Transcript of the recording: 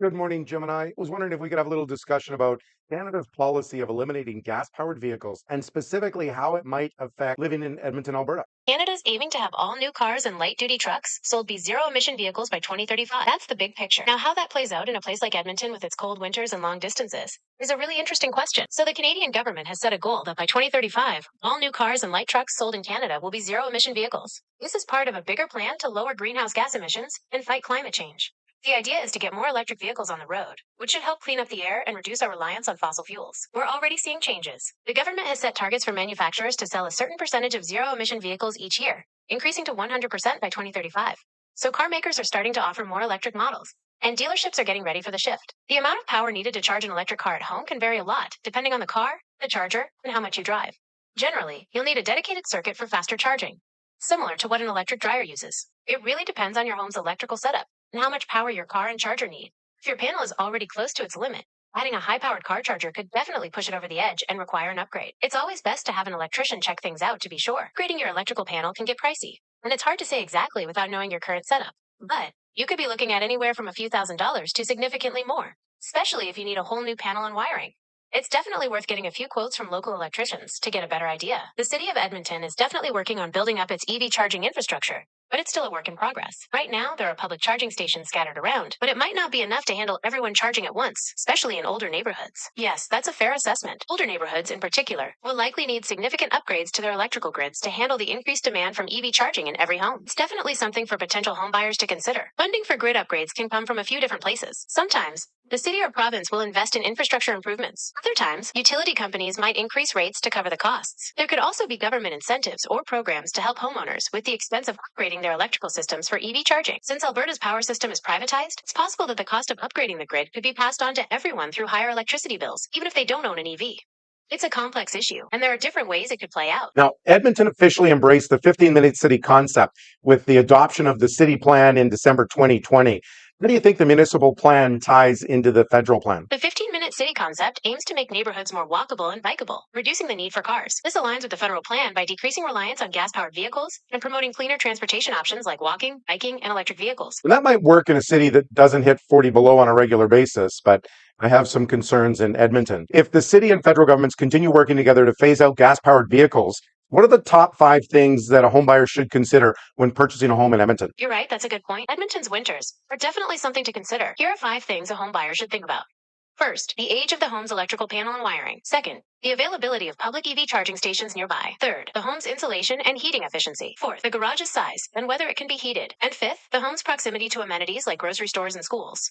Good morning, Gemini. I was wondering if we could have a little discussion about Canada's policy of eliminating gas-powered vehicles and specifically how it might affect living in Edmonton, Alberta. Canada's aiming to have all new cars and light duty trucks sold be zero emission vehicles by 2035. That's the big picture. Now, how that plays out in a place like Edmonton with its cold winters and long distances is a really interesting question. So, the Canadian government has set a goal that by 2035, all new cars and light trucks sold in Canada will be zero emission vehicles. This is part of a bigger plan to lower greenhouse gas emissions and fight climate change. The idea is to get more electric vehicles on the road, which should help clean up the air and reduce our reliance on fossil fuels. We're already seeing changes. The government has set targets for manufacturers to sell a certain percentage of zero emission vehicles each year, increasing to 100% by 2035. So car makers are starting to offer more electric models, and dealerships are getting ready for the shift. The amount of power needed to charge an electric car at home can vary a lot, depending on the car, the charger, and how much you drive. Generally, you'll need a dedicated circuit for faster charging, similar to what an electric dryer uses. It really depends on your home's electrical setup and how much power your car and charger need. If your panel is already close to its limit, adding a high-powered car charger could definitely push it over the edge and require an upgrade. It's always best to have an electrician check things out to be sure. Upgrading your electrical panel can get pricey, and it's hard to say exactly without knowing your current setup. But you could be looking at anywhere from a few $1,000s to significantly more, especially if you need a whole new panel and wiring. It's definitely worth getting a few quotes from local electricians to get a better idea. The city of Edmonton is definitely working on building up its EV charging infrastructure, but it's still a work in progress. Right now, there are public charging stations scattered around, but it might not be enough to handle everyone charging at once, especially in older neighborhoods. Yes, that's a fair assessment. Older neighborhoods, in particular, will likely need significant upgrades to their electrical grids to handle the increased demand from EV charging in every home. It's definitely something for potential homebuyers to consider. Funding for grid upgrades can come from a few different places. Sometimes, the city or province will invest in infrastructure improvements. Other times, utility companies might increase rates to cover the costs. There could also be government incentives or programs to help homeowners with the expense of upgrading their electrical systems for EV charging. Since Alberta's power system is privatized, it's possible that the cost of upgrading the grid could be passed on to everyone through higher electricity bills, even if they don't own an EV. It's a complex issue, and there are different ways it could play out. Now, Edmonton officially embraced the 15-minute city concept with the adoption of the city plan in December 2020. How do you think the municipal plan ties into the federal plan? The 15-minute city concept aims to make neighborhoods more walkable and bikeable, reducing the need for cars. This aligns with the federal plan by decreasing reliance on gas-powered vehicles and promoting cleaner transportation options like walking, biking, and electric vehicles. And that might work in a city that doesn't hit 40 below on a regular basis, but I have some concerns in Edmonton. If the city and federal governments continue working together to phase out gas-powered vehicles, what are the top 5 things that a homebuyer should consider when purchasing a home in Edmonton? You're right, that's a good point. Edmonton's winters are definitely something to consider. Here are 5 things a home buyer should think about. First, the age of the home's electrical panel and wiring. Second, the availability of public EV charging stations nearby. Third, the home's insulation and heating efficiency. Fourth, the garage's size and whether it can be heated. And fifth, the home's proximity to amenities like grocery stores and schools.